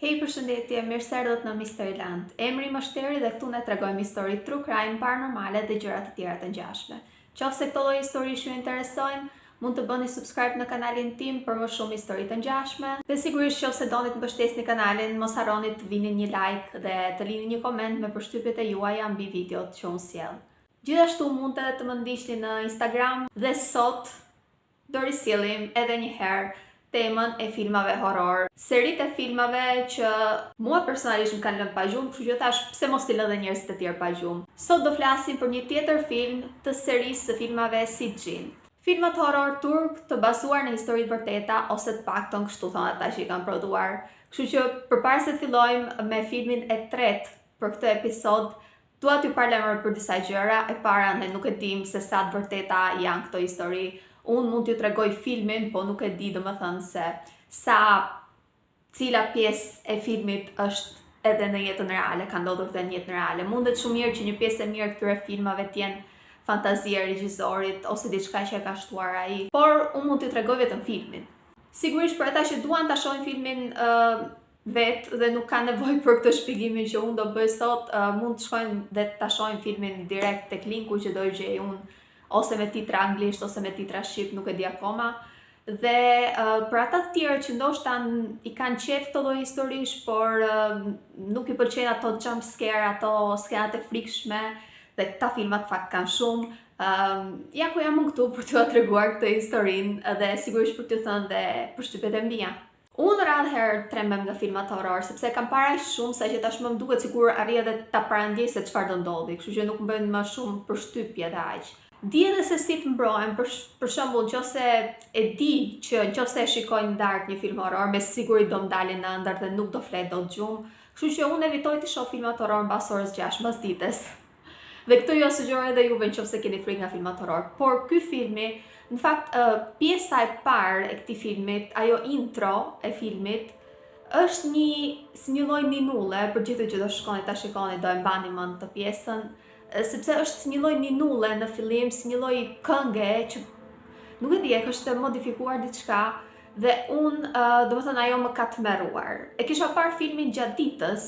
Hej, përshëndetje, mirë se erdhët në Mysteryland. Emri më Shteri dhe këtu ne tregojmë histori true crime, paranormale dhe gjëra të tjera të ngjashme. Qofse këto lloj histori ju interesojnë, mund të bëni subscribe në kanalin tim për më shumë histori të ngjashme. Dhe sigurisht qofse doni të mbështesni kanalin, mos harroni të vini një like dhe të lini një koment me përshtypjet e juaja mbi videot që unë sjell. Gjithashtu mund edhe të më ndiqni në Instagram dhe sot do risjellim edhe një herë temën e filmave horror, seritë e filmave që mua personalisht më kanë lënë pa gjumë, kështu që thash pse mos t'i lë edhe njerëzit e tjerë pa gjumë. Sot do flasim për një tjetër film të serisë së filmave si Jinn. Filmat horror turk të bazuar në histori të vërteta ose të paktën kështu thonë ata që i kanë prodhuar. Kështu që përpara se të fillojmë me filmin e tretë për këtë episod, dua t'ju parlemër për disa gjëra. E para, ne nuk e dim se sa të vërteta janë këto histori. Unë mund t'ju tregoj filmin, po nuk e di domethënë se cila pjesë e filmit është edhe në jetën reale, ka ndodhur edhe në jetën reale. Mundet shumë mirë që një pjesë e mirë këtyre filmave t'jenë fantazia e regjisorit ose diçka që e ka shtuar ai, por unë mund t'ju tregoj vetëm filmin. Sigurisht për ata që duan ta shohin filmin vetë dhe nuk ka nevojë për këtë shpjegimin që unë do bëj sot, mund të shkojnë dhe ta shohin filmin direkt tek linku që do i gjej unë, ose me titra anglisht, ose me titra shqip, nuk e di akoma. Dhe për ata të tjerë që ndoshta i kanë qef këto lloj historish, por nuk i pëlqejnë ato jump scare, ato skenat e frikshme, dhe këta filmat fakt kanë shumë. Ja ku jam unë këtu për t'ju treguar këtë historinë dhe sigurisht për t'ju thënë dhe përshtypjet e mia. Unë radhë herë trembem nga filmat horror, sepse kam parë aq shumë sa që tashmë më duket sikur arri edhe ta parandjej se çfarë do ndodhi, kështu që nuk më bëjnë më shumë përshtypje dhe aq. Di edhe se si të mbrohem, për shembull, nëse e di që nëse e shikoj në darkë një film horror, me siguri do më dalin në ëndër dhe nuk do flet dot gjumë, kështu që unë evitoj të shoh filmat horror mbas orës 6 mbasdites. Dhe këtë ju sugjeroj edhe juve nëse keni frikë nga filmat horror. Por ky filmi, në fakt, pjesa e parë e këtij filmit, ajo intro e filmit, është si një lloj ninulle, për gjithë që do shkoni ta shikoni, do e mbani mend të pjesën, sepse është si një lloj ninulle në fillim, si një lloj kënge që nuk e di, është modifikuar diçka dhe unë, domethënë ajo më ka tmerruar. E kisha parë filmin gjatë ditës,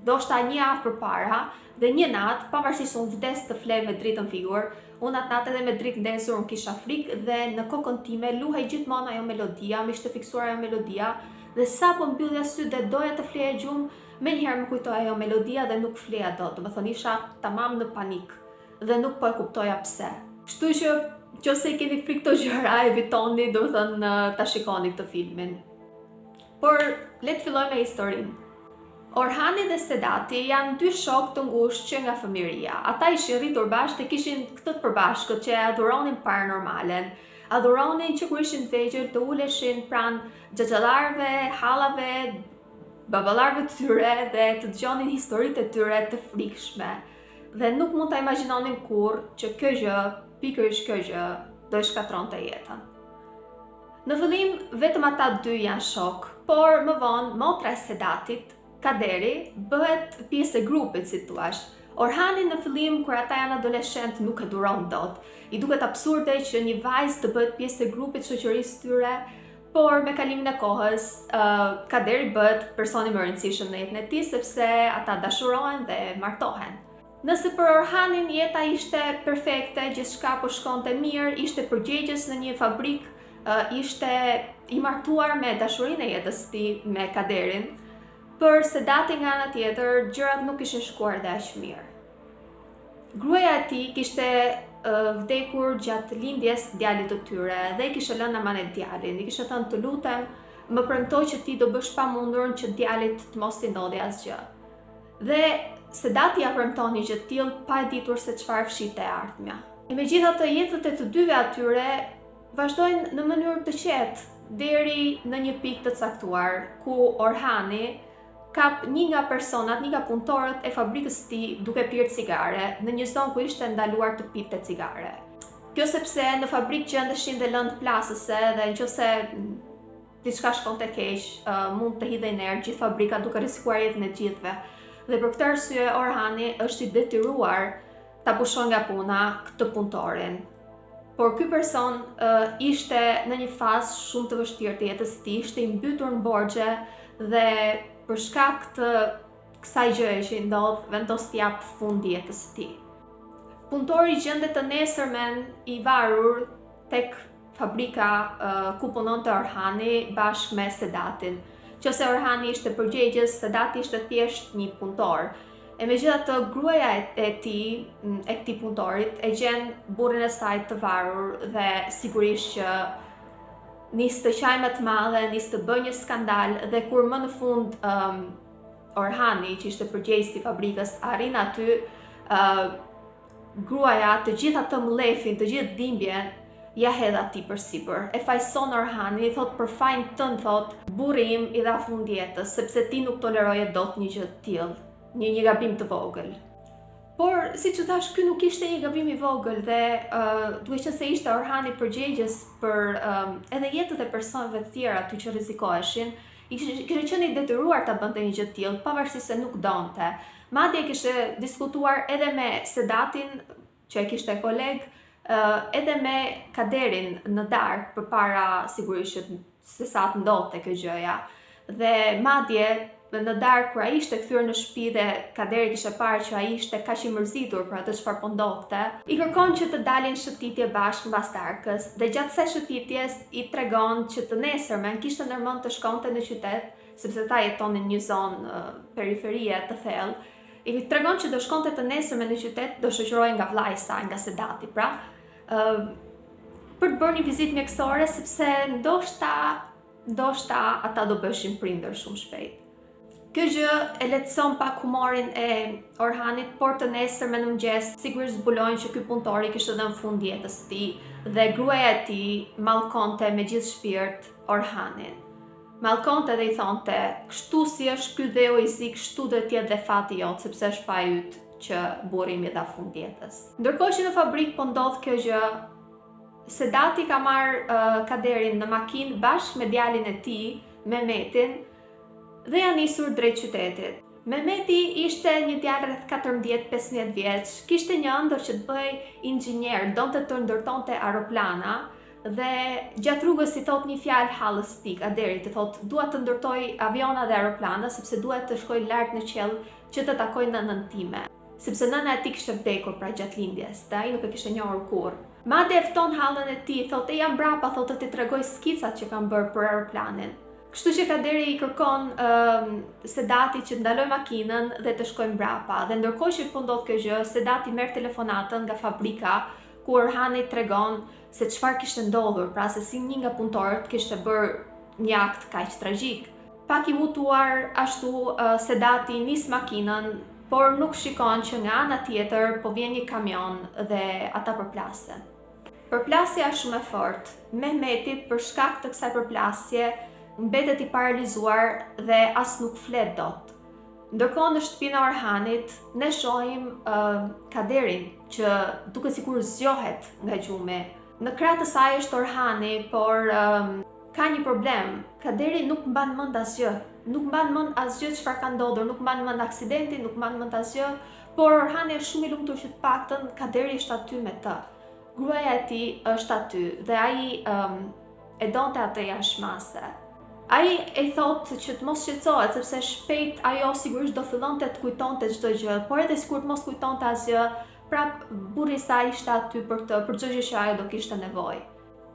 ndoshta një javë përpara, dhe një natë, pavarësisht se unë vdes të flej me dritën figur, unë atë natë edhe me dritë ndezur unë kisha frikë dhe në kokën time luhej gjithmonë ajo melodia, më ishte fiksuar ajo melodia, dhe sapo mbyllja sytë dhe doja të fleja gjumë, menjëherë më kujtoi ajo melodia dhe nuk fleja dot, domethënë isha tamam në panik dhe nuk po e kuptoja pse. Kështu që nëse keni frikë këto gjëra, evitoni domethënë ta shikoni këtë filmin. Por le të fillojmë me historinë. Orhani dhe Sedati janë dy shokë të ngushtë që nga fëmijëria. Ata ishin rritur bashkë dhe kishin këtë të përbashkët që adhuronin paranormalen. Adhuronin që kur ishin të vegjël të uleshin pranë xhaxhallarëve, hallave, baballarëve të tyre dhe të dëgjonin historitë e tyre të frikshme. Dhe nuk mund ta imagjinonin kurrë që kjo gjë, pikërisht kjo gjë, do i shkatronte jetën. Në fillim vetëm ata dy janë shok, por më vonë motra e Sedatit, Kaderi, bëhet pjesë e grupit, si thua. Orhani në fillim kur ata janë adoleshent nuk e duron dot. I duket absurde që një vajzë të bëhet pjesë e grupit shoqërisë tyre, por me kalimin e kohës, Kaderi bëhet personi më i rëndësishëm në jetën e tij sepse ata dashurohen dhe martohen. Nëse për Orhanin jeta ishte perfekte, gjithçka po shkonte mirë, ishte përgjegjës në një fabrikë, ishte i martuar me dashurinë e jetës së tij me Kaderin, për Sedati nga ana tjetër, gjërat nuk kishin shkuar dhe aq mirë. Gruaja e tij kishte vdekur gjatë lindjes djalit të tyre dhe i kishte lënë amanet djalin. I kishte thënë të lutem, më premtoj që ti do bësh pamundurën që djalit të mos i ndodhi asgjë. Dhe Sedati ja premtoni gjë të tillë pa e ditur se çfarë fshinte e ardhmja. Megjithatë, jetët e të dyve atyre vazhdojnë në mënyrë të qetë deri në një pikë të caktuar ku Orhani kap një nga personat, një nga punëtorët e fabrikës së tij duke pirë cigare në një zonë ku ishte ndaluar të pinte cigare. Kjo sepse në fabrikë gjendeshin dhe lëndë plasëse dhe nëse diçka shkonte keq, mund të hidhej në erë gjithë fabrika duke rrezikuar jetën e gjithëve. Dhe për këtë arsye Orhani është i detyruar ta pushon nga puna këtë punëtorin. Por ky person ishte në një fazë shumë të vështirë të jetës së tij, ishte i mbytur në borxhe dhe për shkak të kësaj gjëje që i ndodh, vendos të jap fund jetës së tij. Punëtori gjendet të nesërmen i varur tek fabrika ku punonte Orhani bashkë me Sedatin. Qëse Orhani ishte përgjegjës, Sedati ishte thjesht një punëtor. E megjithatë, gruaja e këtij punëtorit e gjen burrin e saj të varur dhe sigurisht që nis të qaj më të madhe, nis të bëjë një skandal dhe kur më në fund Orhani, që ishte përgjegjësi i fabrikës, arrin aty, gruaja të gjithë atë mlefin, të gjithë dhimbjen, ja hedh atij përsipër. E fajson Orhani, thot për fajin tënd, thot, burri im i dha fund jetës, sepse ti nuk toleroje dot një gjë të tillë, një gabim të vogël. Por, siç u thash, ky nuk ishte një gabim i vogël dhe duke qenë se ishte Orhani përgjegjës për edhe jetët e personave të tjerë aty që rrezikoheshin, kishte qenë i detyruar ta bënte një gjë të tillë, pavarësisht se nuk donte. Madje kishte diskutuar edhe me Sedatin, që e kishte koleg, edhe me Kaderin në darkë përpara sigurisht se sa të ndodhte kjo gjëja. Dhe madje në darkë kur ai ishte kthyer në shtëpi dhe Kaderi kishte parë që ai ishte kaq i mërzitur për atë çfarë po ndodhte, i kërkon që të dalin shëtitje bashkë mbas darkës dhe gjatë kësaj shëtitjes i tregon që të nesërmen kishte ndërmend të shkonte në qytet, sepse ta jetonin në një zonë periferie të thellë. I tregon që do shkonte të nesërmen në qytet, do shoqërohej nga vllai i saj, nga Sedati, pra, për të bërë një vizitë mjekësore, sepse ndoshta ata do bëshin prindër shumë shpejt. Kjo gjë e lehtëson pak humorin e Orhanit, por të nesër me në mëngjes sigurisht zbulojnë që ky punëtori kishte dhënë fund jetës së tij dhe gruaja e tij mallkonte me gjithë shpirt Orhanin. Mallkonte dhe i thonte, kështu si është ky dheu i zi, kështu do të jetë dhe fati jot, sepse është faji yt që burri im i dha fund jetës. Ndërkohë që në fabrikë po ndodh kjo gjë, Sedati ka marrë Kaderin në makinë bashkë me djalin e tij, Mehmetin, dhe janë nisur drejt qytetit. Mehmeti ishte një djalë rreth 14-15 vjeç, kishte një ëndër që të bëhej inxhinier, donte të ndërtonte aeroplana dhe gjatë rrugës i thot një fjalë hallëstik Kaderit, të thot dua të ndërtoj aviona dhe aeroplana sepse duhet të shkoj lart në qiell që të takoj nënën time. Sepse nëna e tij kishte vdekur pra gjatë lindjes, dhe ai nuk e kishte njohur kurrë. Madje e fton hallën e tij, thotë jam brapa, thotë të t'i tregoj skicat që kam bërë për aeroplanin. Kështu që Kaderi i kërkon Sedati që të ndaloj makinën dhe të shkojnë brapa. Dhe ndërkohë që po ndodh kjo gjë, Sedati merr telefonatën nga fabrika ku Orhani tregon se çfarë kishte ndodhur, pra se si një nga punëtorët kishte bërë një akt kaq tragjik. Pak i hutuar, ashtu Sedati nis makinën, por nuk shikon që nga ana tjetër po vjen një kamion dhe ata përplasen. Përplasja është shumë e fortë. Mehmeti për shkak të kësaj përplasje mbetet i paralizuar dhe as nuk flet dot. Ndërkohë në shtëpinë e Orhanit ne shohim Kaderin që duket sikur zgjohet nga gjumi. Në krah të saj është Orhani, por ka një problem. Kaderi nuk mban mend asgjë. Nuk mban mend asgjë çfarë ka ndodhur, nuk mban mend aksidentin, nuk mban mend asgjë, por Orhani është shumë i lumtur që të paktën Kaderi është aty me të. Gruaja e tij është aty dhe ai e donte atë jashtëmase. Ai e thotë që të mos shqetësohet sepse shpejt ajo sigurisht do fillonte të kujtonte çdo gjë, por edhe sikur të mos kujtonte asgjë, prap burri i saj ishte aty për çdo gjë që ajo do kishte nevojë.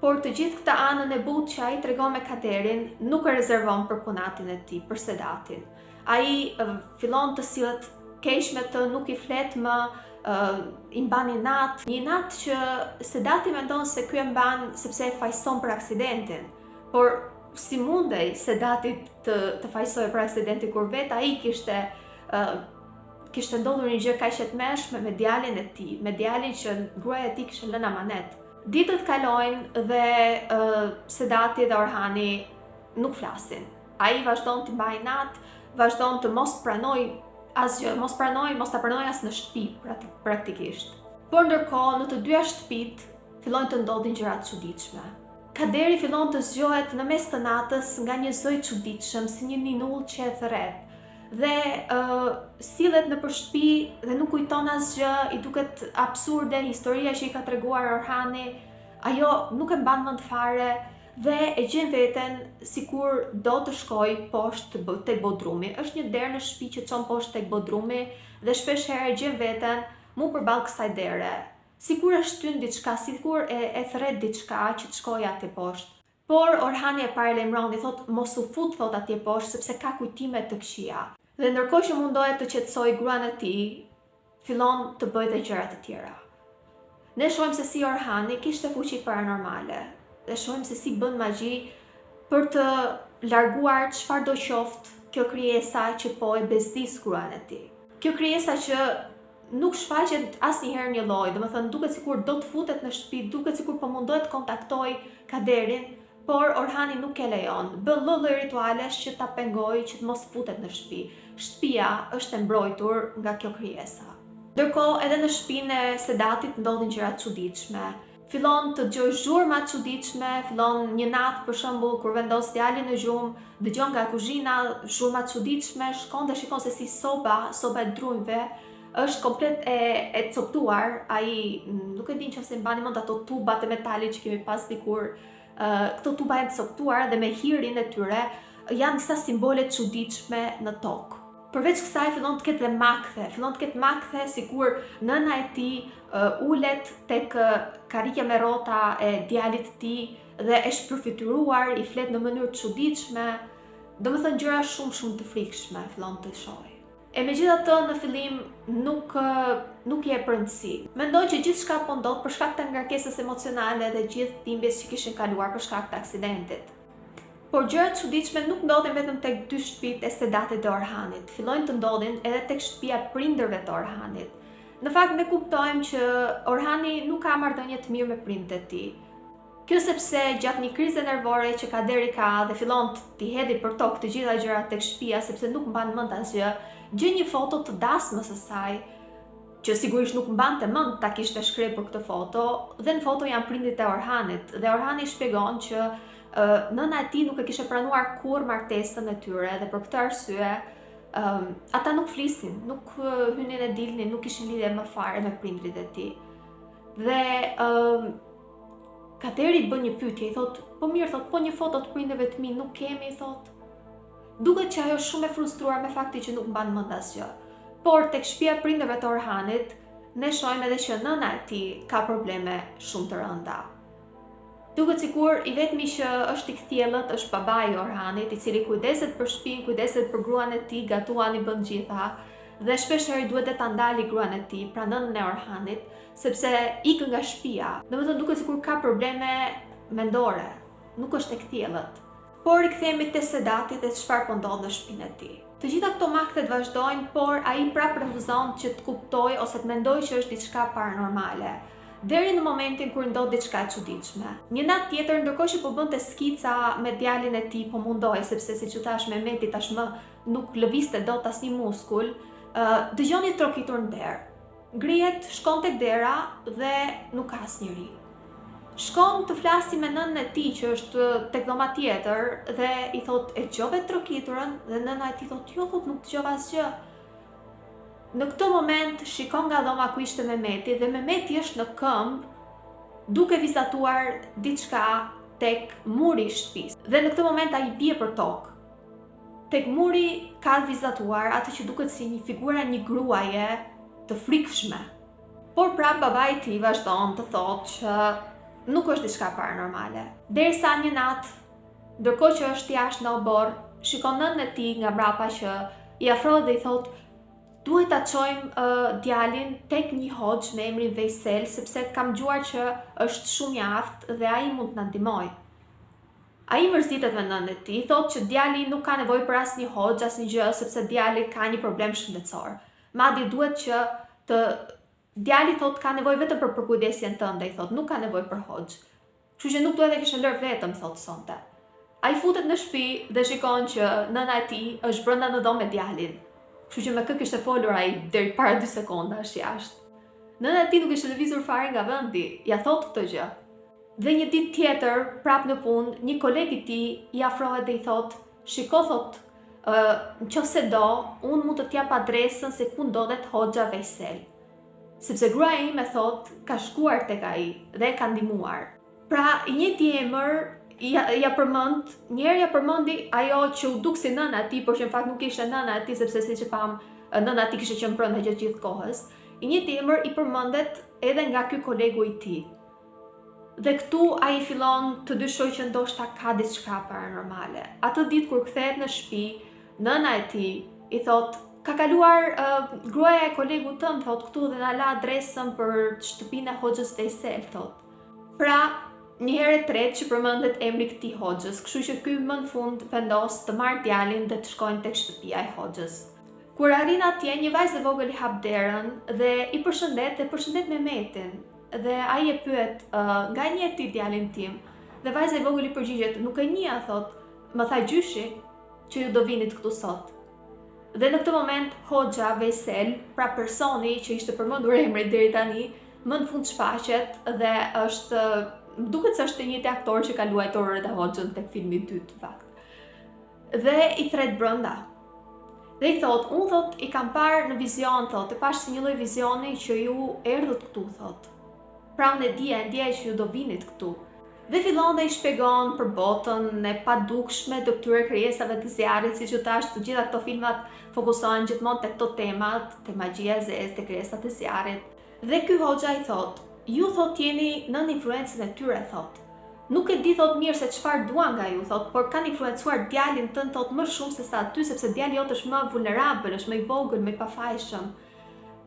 Por të gjithë këtë anën e butë që ai tregon me Kaderin nuk e rezervon për punatin e tij, për Sedatin. Ai fillon të sillet keq me të, nuk i flet më, i mban një natë që Sedati mendon se ky e mban sepse e fajson për aksidentin. Por si mundej Sedatit të fajsojë për aksidentin kur vetë ai kishte ndodhur një gjë kaq e tmerrshme me djalin e tij, me djalin që gruaja e tij kishte lënë amanet. Ditët kalojnë dhe Sedati dhe Orhani nuk flasin. Ai vazhdon të mbajë natë, vazhdon të mos pranoj asgjë, mos ta pranoj as në shtëpi praktikisht. Por ndërkohë në të dyja shtëpitë fillojnë të ndodhin gjëra të çuditshme. Kaderi fillon të zgjohet në mes të natës nga një zoj çuditshëm, si një ninull që e thërret. Dhe sillet nëpër shtëpi dhe nuk kujton asgjë, i duket absurde historia që i ka treguar Orhani, ajo nuk e mban mend fare, dhe e gjen veten sikur do të shkoj poshtë tek bodrumi. Është një derë në shtëpi që çon poshtë tek bodrumi dhe shpesh herë e gjen veten mu përballë kësaj dere. Sikur e shtyn diçka, sikur e thret diçka që të shkojë atje poshtë. Por Orhani e parë lajmëron dhe thot mos u fut thot atje poshtë sepse ka kujtime të këqija. Dhe ndërkohë që mundohet të qetësoj gruan e tij, fillon të bëjë dhe gjëra të tjera. Ne shohim se si Orhani kishte fuqi paranormale dhe shohim se si bën magji për të larguar çfarëdo qoftë kjo krijesa që po e bezdis gruan e tij. Kjo krijesa që nuk shfaqet asnjëherë një lloj, domethënë duket sikur do të futet në shtëpi, duket sikur po mundohet të kontaktoj kaderin, por Orhani nuk e lejon. Bën lloj ritualesh që ta pengojë që të mos futet në shtëpi. Shtëpia është e mbrojtur nga kjo krijesa. Ndërkohë edhe në shtëpinë e Sedatit ndodhin gjëra të çuditshme. Fillon të dëgjoj zhurma të çuditshme, fillon një natë për shembull kur vendos djalin në gjumë, dëgjon nga kuzhina zhurma të çuditshme, shkon dhe shikon se si soba e drujve është komplet e coptuar. Ai nuk e din nëse mbani mend ato tubat e metalit që kemi pas dikur. Këto tuba janë të coptuar dhe me hirin e tyre janë disa simbole të çuditshme në tokë. Përveç kësaj fillon të ketë makthe, sikur nëna e tij ulet tek karrika me rrota e djalit të tij dhe është përfituar, i flet në mënyrë të çuditshme. Domethënë gjëra shumë të frikshme fillon të shohë. E megjithatë në fillim nuk i e rëndësi. Mendoj që gjithçka po ndodh për shkak të ngarkesës emocionale dhe gjithë dhimbjes që kishin kaluar për shkak të aksidentit. Por gjërat çuditshme nuk ndodhin vetëm tek dy shtëpitë e Sedatit dhe Orhanit, fillojnë të ndodhin edhe tek shtëpia e prindërve të Orhanit. Në fakt ne kuptojmë që Orhani nuk ka marrëdhënie të mirë me prindët e tij. Kjo sepse gjatë një krize nervore që kaderi ka dhe fillon t'i hedhë për tokë të gjitha gjërat tek shtëpia sepse nuk mban mend asgjë, gjen një foto të dasmës së saj, që sigurisht nuk mbante mend ta kishte shkrepur këtë foto, dhe në foto janë prindit e Orhanit dhe Orhani shpjegon që nëna e tij nuk e kishte pranuar kurrë martesën e tyre dhe për këtë arsye ata nuk flisin, nuk hynin e dilnin, nuk kishin lidhje më fare me prindrit e tij. Dhe kaderi bën një pyetje, i thot, po mirë, thot, po një foto të prindërve të mi nuk kemi, thot. Duket që ajo është shumë e frustruar me faktin që nuk mban mend asgjë. Por tek shtëpia e prindërve të Orhanit, ne shohim edhe që nëna e tij ka probleme shumë të rënda. Duket sikur i vetmi që është i kthjellët është babai i Orhanit, i cili kujdeset për shtëpinë, kujdeset për gruan e tij, gatuan i bën gjitha, dhe shpesh herë duhet ta ndali gruan e tij, pra nënën e Orhanit, sepse ikën nga shtëpia. Domethënë duket sikur ka probleme mendore, nuk është e kthjellët. Por rikthehemi te Sedati dhe çfarë po ndodh në shtëpinë e tij. Të gjitha këto makthet vazhdojnë, por ai prapë refuzon që të kuptojë ose të mendojë që është diçka paranormale, deri në momentin kur ndodh diçka e çuditshme. Një natë tjetër, ndërkohë që po bënte skica me djalin e tij, po mundoi sepse siç u thash Mehmeti tashmë nuk lëvizte dot asnjë muskull, dëgjon një trokitur në derë. Ngrihet, shkon tek dera dhe nuk ka asnjëri. Shkon të flasi me nënën e tij që është tek dhoma tjetër dhe i thot e dëgjove trokiturën dhe nëna e tij thot jo, thot nuk dëgjova asgjë. Në këtë moment shikon nga dhoma ku ishte Mehmeti dhe Mehmeti është në këmbë duke vizatuar diçka tek muri i shtëpisë. Dhe në këtë moment ai bie për tokë. Tek muri ka vizatuar atë që duket si një figura një gruaje të frikshme. Por prap babai i tij vazhdon të thotë që nuk është diçka paranormale. Derisa një natë, ndërkohë që është jashtë në obor, shikon nënën e tij nga mbrapa që i afrohet dhe i thotë duhet ta çojmë djalin tek një hoxh me emrin Veysel sepse kam dëgjuar që është shumë i aftë dhe ai mund të na ndihmojë. Ai mërzitet me nënën e tij, thotë që djali nuk ka nevojë për asnjë hoxh, asnjë gjë sepse djali ka një problem shëndetësor. Madje duhet që djali thotë ka nevojë vetëm për përkujdesjen tënde, i thotë, nuk ka nevojë për hoxh. Kështu që nuk duhet e kishte lër vetëm, thotë sonte. Ai futet në shtëpi dhe shikon që nëna e tij është brenda në dhomë me djalin. Kështu që me kë kishte folur ai deri para 2 sekondash jashtë. Nëna e tij nuk ishte lëvizur fare nga vendi, ja thotë këtë gjë. Dhe një ditë tjetër, prapë në punë, një koleg i tij i afrohet dhe i thotë, shiko thotë, nëse do, unë mund të t'jap adresën se ku ndodhet hoxha Veysel. Sepse gruaja ime thotë ka shkuar tek ai dhe e ka ndihmuar. Pra, i njëjti emër ja përmendi ajo që u duk si nëna e tij, por që në fakt nuk ishte nëna e tij, sepse siç e pam, nëna e tij kishte qenë brenda gjatë gjithë kohës. I njëjti emër i përmendet edhe nga ky kolegu i tij. Dhe këtu ai fillon të dyshojë që ndoshta ka diçka paranormale. Atë ditë kur kthehet në shtëpi, nëna e tij i thot: "Ka kaluar gruaja e kolegut tënd, thot, këtu dhe na la adresën për shtëpinë e Hoxhës Veysel, thot." Pra, një herë e tretë që përmendet emri i këtij Hoxhës, kështu që ky më në fund vendos të marrë djalin dhe të shkojnë tek shtëpia e Hoxhës. Kur arrin atje, një vajzë e vogël i hap derën dhe i përshëndet Mehmetin. Dhe ai e pyet: "Nga njeh ti djalin tim?" Dhe vajza e vogël i përgjigjet: "Nuk e njeh, thot, më tha gjyshi që ju do vinit këtu sot." Dhe në këtë moment Hoxha Veysel, pra personi që ishte përmendur emri deri tani, më në fund shfaqet dhe duket se është i njëjti aktor që ka luajtur edhe Hoxhën tek filmi i dytë në fakt. Dhe i thret brenda. Dhe i thot: "Unë, thot, i kam parë në vizion, thot, e pash si një lloj vizioni që ju erdhët këtu, thot. Pra unë e ndjej që ju do vinit këtu." Dhe fillon dhe i shpjegon për botën e padukshme të këtyre krijesave të zjarrit, siç u thash, të gjitha këto filmat fokusohen gjithmonë tek këto temat, te magjia e zezë, te krijesat e zjarrit. Dhe ky Hoxha i thot: "Ju, thot, jeni nën influencën e tyre, thot. Nuk e di, thot, mirë se çfarë duan nga ju, thot, por kanë influencuar djalin tënd, thot, më shumë se sa aty, sepse djali jot është më vulnerabël, është më i vogël, më i pafajshëm.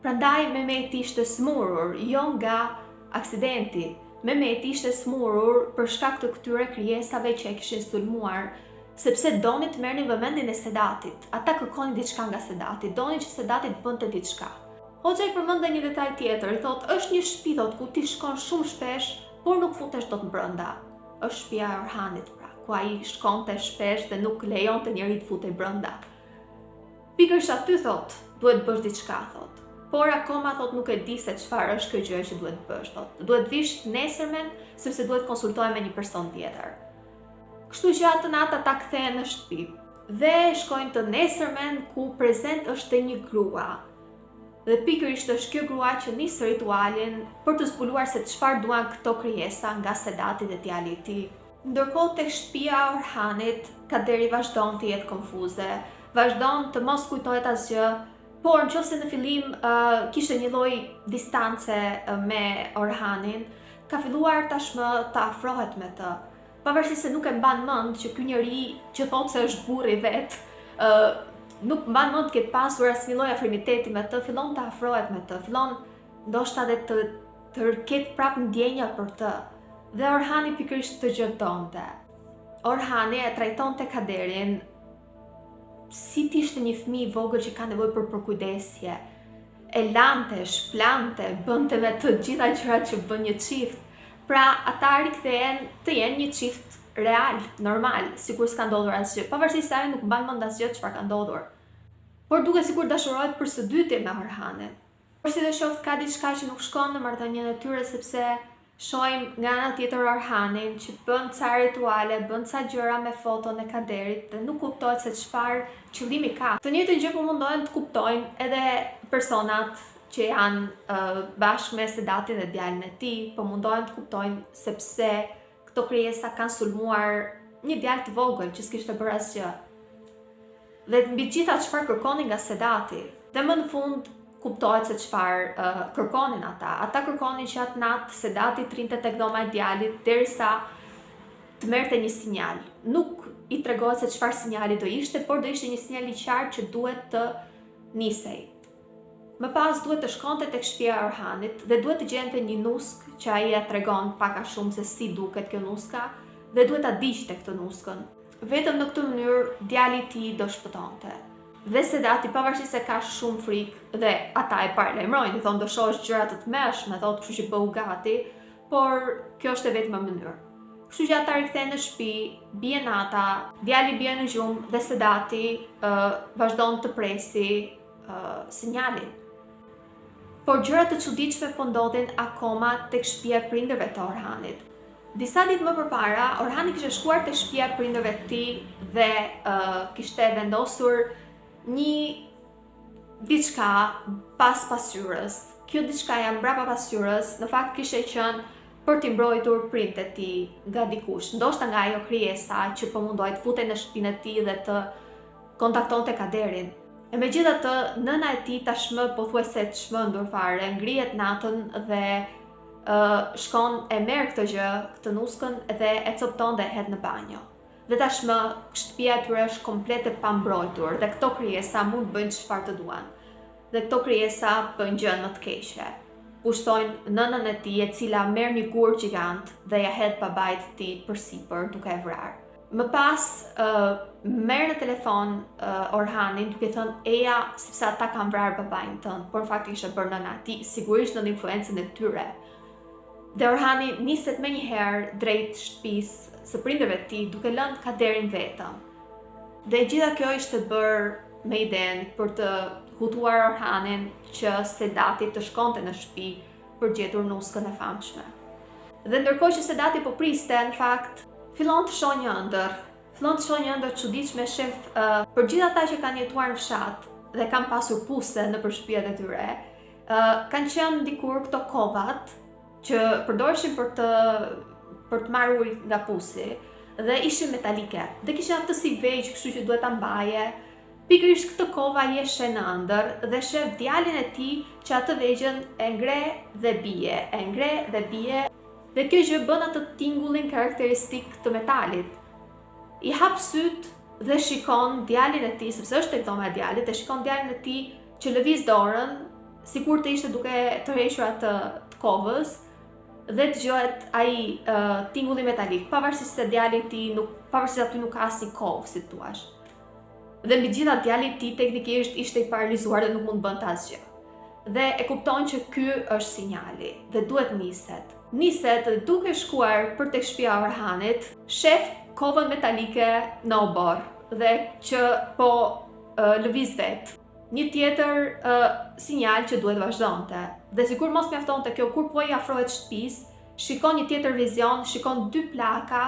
Prandaj Mehmeti ishte smurur, jo nga aksidenti. Mehmeti ishte smurur për shkak të këtyre krijesave që e kishin sulmuar, sepse donin të merrnin vëmendjen e Sedatit. Ata kërkonin diçka nga Sedati, donin që Sedati të bënte diçka." Hoxha i përmend një detaj tjetër, i thot: "Është një shtëpi, thot, ku ti shkon shumë shpesh, por nuk futesh dot brenda. Është shtëpia e Orhanit, pra, ku ai shkonte shpesh dhe nuk lejonte njëri të futej brenda. Pikërisht aty, thot, duhet bësh diçka, thot. Por akoma, thot, nuk e di se çfarë është kjo gjë që duhet bësh, thot. Duhet vish nesërmen, sepse duhet konsultohem me një person tjetër." Kështu që atë natë ata kthehen në shtëpi dhe shkojnë të nesërmen, ku prezent është një grua. Dhe pikërisht është kjo grua që nis ritualin për të zbuluar se çfarë duan këto krijesa nga Sedati dhe djali i tij. Ndërkohë tek shtëpia e Orhanit, Kaderi vazhdon të jetë konfuze, vazhdon të mos kujtohet asgjë, por nëse në fillim kishte një lloj distance me Orhanin, ka filluar tashmë të afrohet me të. Pavarësisht se nuk e mban mend që ky njeri që thotë se është burri vet, nuk mban mend të ketë pasur asnjë lloj afrimiteti me të, fillon të afrohet me të, fillon ndoshta edhe të ketë prapë ndjenja për të. Dhe Orhani pikërisht të gjëndonte. Orhani e trajtonte Kaderin si të ishte një fëmijë i vogël që ka nevojë për përkujdesje. E lante, shplante, bënte me të gjitha gjërat që bën një çift. Pra ata rikthehen të jenë një çift real, normal, sikur s'ka ndodhur asgjë, pavarësisht se ai nuk mban mend asgjë çfarë ka ndodhur. Por duket sikur dashurohet për së dyti me Orhanin. Por si dhe shoft ka diçka që nuk shkon në marrëdhënien e tyre, sepse shohim nga ana tjetër Orhanin që bën ca rituale, bën ca gjëra me foton e Kaderit dhe nuk kuptohet se çfarë qëllimi ka. Të njëjtën gjë po mundohen të kuptojnë edhe personat që janë bashkë me Sedatin dhe djalin e tij, po mundohen të kuptojnë sepse këto krijesa kanë sulmuar një djalë të vogël që s'kishte bërë asgjë. Dhe mbi gjitha çfarë kërkonin nga Sedati. Dhe më në fund kuptohet se çfarë kërkonin ata. Ata kërkonin që atë natë Sedati të rinte tek dhoma e djalit derisa të merrte një sinjal. Nuk i tregohet se çfarë sinjali do ishte, por do ishte një sinjal i qartë që duhet të nisej. Më pas duhet të shkonte tek shtëpia e Orhanit dhe duhet të gjente një nuskë që ai ja tregon pak a shumë se si duket kjo nuska dhe duhet ta diqte këtë nuskën. Vetëm në këtë mënyrë djali i tij do shpëtonte. Dhe Sedati pavarësisht se ka shumë frikë dhe ata e paralajmërojnë, i thonë do shohësh gjëra të tmeshme, thotë, kështu që bëu gati, por kjo është e vetma mënyrë. Kështu që ata rikthehen në shtëpi, bie nata, djali bie në gjumë dhe Sedati vazhdon të presi sinjalin. Por gjëra të çuditshme po ndodhin akoma tek shtëpia e prindërve të Orhanit. Disa ditë më përpara, Orhani kishte shkuar tek shtëpia e prindërve të tij dhe kishte vendosur një diçka pas pasqyrës. Kjo diçka mbrapa pasqyrës, në fakt kishte qenë për t'i mbrojtur print e tij nga dikush, ndoshta nga ajo krijesa që po mundoj të futej në shtëpinë e tij dhe të kontaktonte Kaderin. E megjithatë, nëna e tij tashmë pothuajse të çmendur fare, ngrihet natën dhe shkon e merr këtë gjë, këtë nuskën dhe e copton dhe e hedh në banjo. Dhe tashmë shtëpia e tyre është komplet e pambrojtur dhe këto krijesa mund bëjnë çfarë të duan. Dhe këto krijesa bëjnë gjë më të keqe. Pushtojnë nënën e tij, e cila merr një gur gjigant dhe ja hedh babait të tij përsipër duke e vrarë. Më pas merr në telefon Orhanin duke thënë eja sepse ata kanë vrarë babain tënd, por në fakt ishte bërë nëna e tij, sigurisht në influencën e tyre. Dhe Orhani niset menjëherë drejt shtëpisë së prindërve të tij duke lënë Kaderin vetëm. Dhe gjitha kjo ishte bërë me idenë për të hutuar Orhanin që Sedati të shkonte në shtëpi për gjetur nuskën e famshme. Dhe ndërkohë që Sedati po priste, në fakt, fillon të shohë një ëndër. Fillon të shohë një ëndër çuditshme, shef për gjithë ata që kanë jetuar në fshat dhe kanë pasur puse nëpër shtëpiat e tyre, kanë qenë dikur këto kovat që përdoreshin për të marrë ujë nga pusi dhe ishin metalike. Dhe kishin atë si vegjë, kështu që duhet ta mbaje. Pikërisht këtë kova jeshe në ëndër dhe shef djalin e tij që atë vegjën e ngre dhe bie, e ngre dhe bie. Dhe kjo gjë bën atë tingullin karakteristik të metalit. I hap syt dhe shikon djalin e tij, sepse është tek dhoma e djalit, dhe shikon djalin e tij që lëviz dorën, sikur të ishte duke tërhequr atë të kovës, dhe dëgohet ai tingulli metalik, pavarësisht se djali i tij pavarësisht aty nuk ka asnjë kovë, si thua. Dhe mbi gjitha djali i tij teknikisht ishte i paralizuar dhe nuk mund bënte asgjë. Dhe e kupton që ky është sinjali dhe duhet niset. Niset dhe duke shkuar për tek shtëpia e Orhanit, shef kovën metalike në obor dhe që po lëviz vet. Një tjetër sinjal që duhet vazhdonte. Dhe sikur mos mjaftonte kjo, kur po i afrohet shtëpisë, shikon një tjetër vizion, shikon dy plaka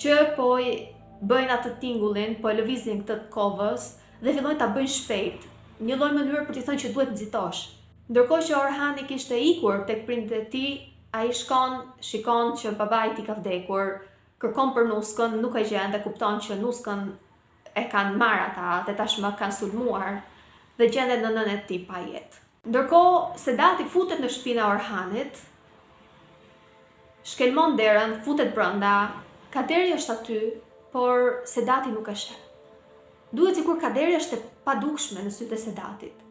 që po i bëjnë atë tingullin, po e lëvizin këtë kovës dhe fillojnë ta bëjnë shpejt. Një lloj mënyrë për t'i thënë që duhet nxitosh. Ndërkohë që Orhani kishte ikur tek prindërit e tij, ai shikon që babai i tij ka vdekur, kërkon për nuskën, nuk e gjen dhe kupton që nuskën e kanë marrë ata dhe tashmë kanë sulmuar dhe gjendet nënën e tij pa jetë. Ndërkohë Sedati futet në shtëpinë e Orhanit, shkelmon derën, futet brenda, Kaderi është aty, por Sedati nuk e sheh. Duhet sikur Kaderi është e padukshme në sytë e Sedatit.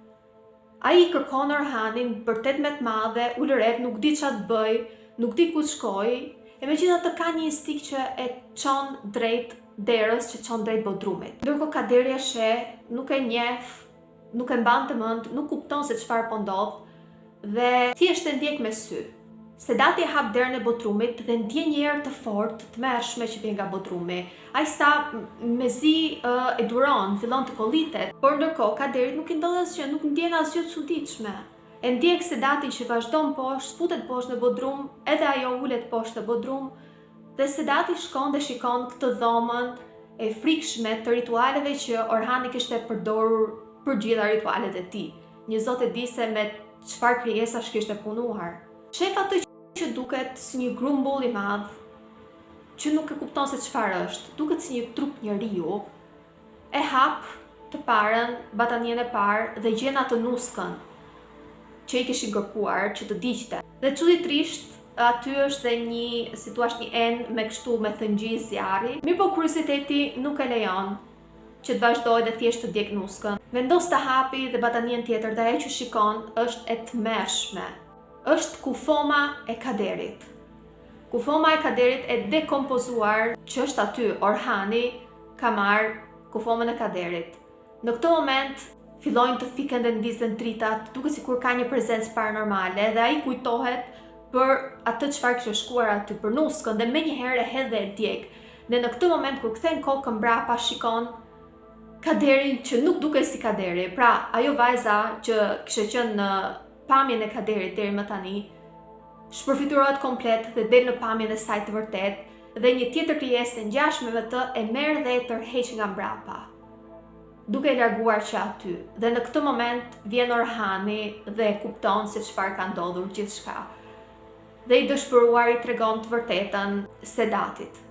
Ai kërkon Orhanin vërtet me të madhe, ulëret, nuk di çfarë të bëj, nuk di ku të shkoj, e megjithatë ka një instinkt që e çon drejt derës, që çon drejt bodrumit. Ndërkohë Kaderi e sheh, nuk e njeh, nuk e mban të mend, nuk kupton se çfarë po ndodh dhe thjesht e ndjek me sy. Sedati e hap derën e bodrumit dhe ndjen një erë të fortë, të tmerrshme që vjen nga bodrumi. Ai sa mezi e duron, fillon të kollitet, por ndërkohë Kaderit nuk i ndodh asgjë, nuk ndjen asgjë të çuditshme. E ndjek Sedatin që vazhdon poshtë, futet poshtë në bodrum, edhe ajo ulet poshtë në bodrum, dhe Sedati shkon dhe shikon këtë dhomën e frikshme të ritualeve që Orhani kishte përdorur për gjitha ritualet e tij. Një zot e di se me çfarë krijesash kishte punuar. Shef atë që duket si një grumbull i madh, që nuk e kupton se çfarë është, duket si një trup njeriu, e hap të parën, batanien e parë dhe gjen atë nuskën që i kishin kërkuar që të diqte. Dhe çuditërisht aty është dhe një, si thua, një enë me kështu me thëngjiz zjarri. Mirëpo kurioziteti nuk e lejon që të vazhdojë dhe thjesht të djeg nuskën. Vendos të hapi dhe batanien tjetër dhe ajo që shikon është e tmerrshme. Është kufoma e Kaderit. Kufoma e Kaderit e dekompozuar që është aty. Orhani ka marrë kufomën e Kaderit. Në këtë moment fillojnë të fiken dhe ndizën dritat, duke sikur ka një prezencë paranormale dhe ai kujtohet për atë çfarë kishte shkuar aty për nuskën dhe menjëherë e hedh dhe e djeg. Dhe në këtë moment kur kthen kokën mbrapa shikon Kaderin që nuk duket si Kaderi. Pra, ajo vajza që kishte qenë në pamjen e Kaderit deri më tani, shpërfiturohet komplet dhe del në pamjen e saj të vërtet, dhe një tjetër krijesë e ngjashme me të e merr dhe e tërheq nga mbrapa, duke e larguar që aty. Dhe në këtë moment vjen Orhani dhe e kupton se çfarë ka ndodhur gjithçka. dhe i dëshpëruari tregon të vërtetën Sedatit.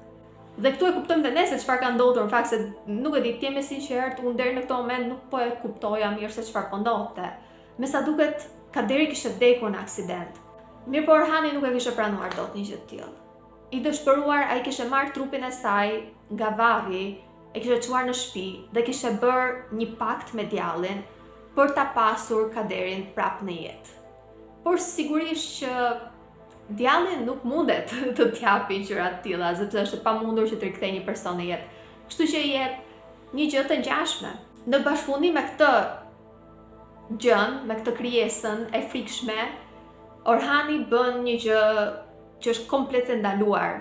Dhe këtu e kuptojmë dhe ne se çfarë ka ndodhur, në fakt se nuk e di, të jemi sinqert, unë deri në këtë moment nuk po e kuptoja mirë se çfarë po ndodhte. Me sa duket, Kaderi kishte vdekur në aksident. Mirë, po Orhani nuk e kishte pranuar dot një gjë të tillë. I dëshpëruar, ai kishte marrë trupin e saj nga varri, e kishte çuar në shtëpi dhe kishte bërë një pakt me djallin për ta pasur Kaderin prap në jetë. Por sigurisht që djalli nuk mundet të t'japi gjëra të tilla, sepse është e pamundur që të rikthejë një person në jetë. Kështu që i jep një gjë të ngjashme. Në bashkëpunim me këtë gjën, me këtë krijesën e frikshme, Orhani bën një gjë që është komplet e ndaluar,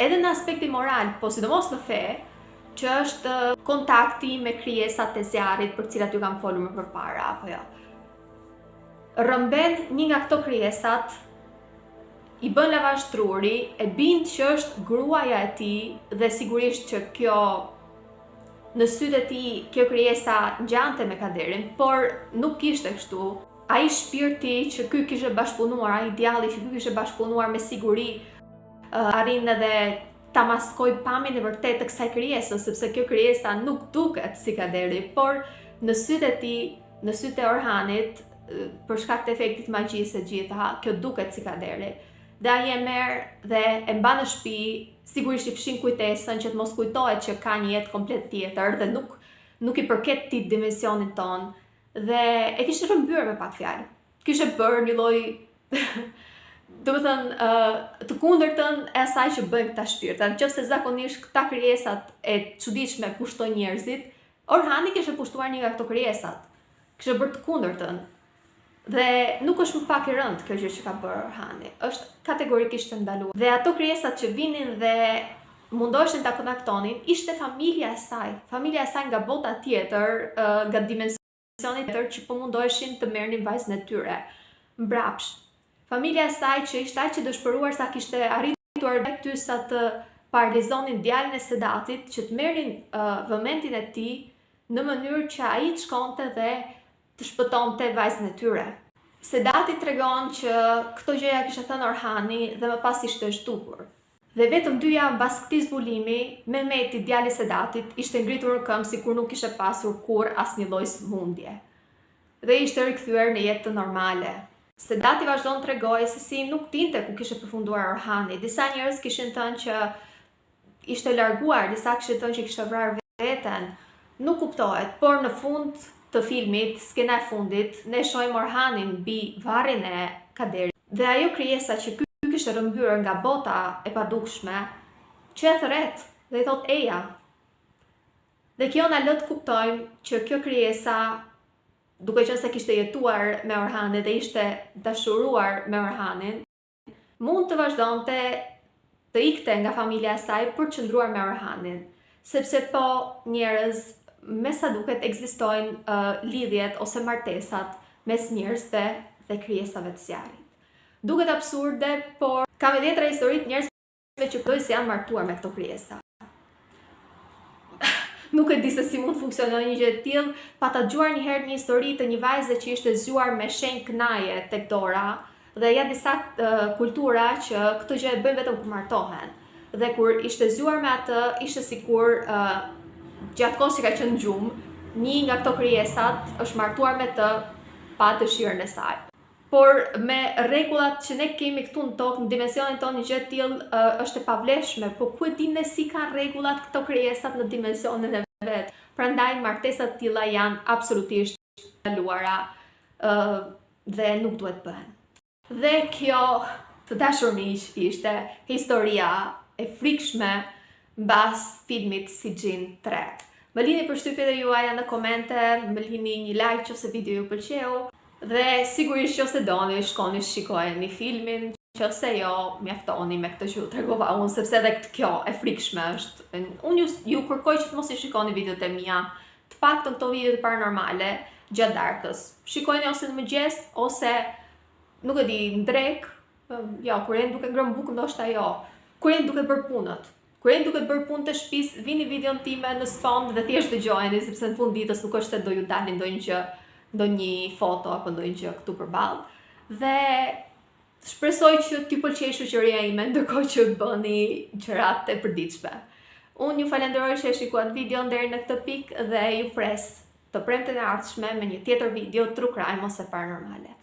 edhe në aspektin moral, po sidomos në fe, që është kontakti me krijesat e zjarrit për të cilat ju kam folur më përpara, apo jo. Rrëmben një nga këto krijesat, i bën lavazh truri, e bind që është gruaja e tij dhe sigurisht që kjo në sytë e tij kjo krijesa ngjante me Kaderin, por nuk kishte kështu. Ai shpirti që ky kishte bashkëpunuar, ai djalli që ky kishte bashkëpunuar me siguri arrin edhe ta maskoj pamjen e vërtetë të kësaj krijese, sepse kjo krijesa nuk duket si Kaderi, por në sytë e tij, në sytë e Orhanit, për shkak të efektit të magjisë së gjitha, kjo duket si Kaderi. Dhe ai e merr dhe e mban në shtëpi, sigurisht i fshin kujtesën që të mos kujtohet që ka një jetë komplet tjetër dhe nuk i përket këtij dimensionit ton, dhe e kishte rrëmbyer me pak fjalë. Kishte bërë një lloj domethënë të kundërtën e asaj që bëjnë këta shpirta. Nëse zakonisht këta krijesat e çuditshme pushtojnë njerëzit, Orhani kishte pushtuar një nga këto krijesat. Kishte bërë të kundërtën. Dhe nuk është më pak e rëndë kjo gjë që ka bërë Orhani, është kategorikisht të ndaluar. Dhe ato krijesat që vinin dhe mundoheshin ta kontaktonin, ishte familja e saj nga bota tjetër, nga dimensioni tjetër, që po mundoheshin të merrnin vajzën e tyre mbrapsht. Familja e saj që ishte aq e dëshpëruar sa kishte arritur aty sa të paralizonin djalin e Sedatit, që të merrnin vëmendjen e tij në mënyrë që ai të shkonte dhe të shpëtonte vajzën e tyre. Sedati tregon që këto gjëja kishte thënë Orhani dhe më pas ishte zhdukur. Dhe vetëm 2 javë pas këtij zbulimi, Mehmeti, djali i Sedatit, ishte ngritur në këmbë sikur nuk kishte pasur kurrë asnjë lloj sëmundje. Dhe ishte rikthyer në jetë normale. Sedati vazhdon të tregojë se si nuk dinte ku kishte përfunduar Orhani. Disa njerëz kishin thënë që ishte larguar, disa kishin thënë që kishte vrarë veten. Nuk kuptohet, por në fund të filmit, skena e fundit, ne shohim Orhanin mbi varrin e Kaderit. Dhe ajo krijesa që ky kishte rrëmbyer nga bota e padukshme, që e thret dhe i thot Eja. Dhe kjo na lë të kuptojmë që kjo krijesa, duke qenë se kishte jetuar me Orhanin dhe ishte dashuruar me Orhanin, mund të vazhdonte të ikte nga familja e saj për të qëndruar me Orhanin, sepse po njerëz me sa duket ekzistojnë lidhjet ose martesat mes njerëzve dhe krijesave të zjarrit. Duket absurde, por kam edhe tjetër histori të njerëzve që thonë se janë martuar me këto krijesa. Nuk e di se si mund të funksionojë një gjë e tillë, pa ta dëgjuar një herë një histori të një vajze që ishte zgjuar me shenjë kënaje tek dora, dhe ja disa kultura që këtë gjë e bëjnë vetëm kur martohen. Dhe kur ishte zgjuar me atë, ishte sikur gjatë kohës që ka qenë në gjumë, një nga këto krijesat është martuar me të pa dëshirën e saj. Por me rregullat që ne kemi këtu në tokë, në dimensionin tonë, një gjë e tillë është e pavlefshme, po ku e dimë ne si kanë rregullat këto krijesat në dimensionin e vet. Prandaj martesat të tilla janë absolutisht ndaluara dhe nuk duhet bëhen. Dhe kjo, të dashur miq, ishte historia e frikshme mbas filmit Sigjin 3. Më lini përshtypjet e juaja në komente, më lini një like nëse video ju pëlqeu, dhe sigurisht nëse doni shkoni shikojeni filmin, nëse jo, mjaftoni me këtë që ju tregova unë, sepse edhe kjo e frikshme është. Unë ju kërkoj që të mos i shikoni videot e mia, të paktën këto videot paranormale gjatë darkës. Shikojeni ose në mëngjes ose nuk e di, në drek, jo, kur jeni duke ngrënë bukë, ndoshta jo. Kur jeni duke bërë punët. Kur jeni duke bërë punë të shtëpisë, vini videon time në sfond dhe thjesht dëgjojeni, sepse në fund ditës nuk është se do ju dalin ndonjë foto apo ndonjë gjë këtu përballë. Dhe Shpresoj që t'ju pëlqej shoqëria ime ndërkohë që bëni gjërat e përditshme. Unë ju falenderoj që e shikuat videon deri në këtë pikë dhe ju pres të premten e ardhshme me një tjetër video true crime ose paranormale.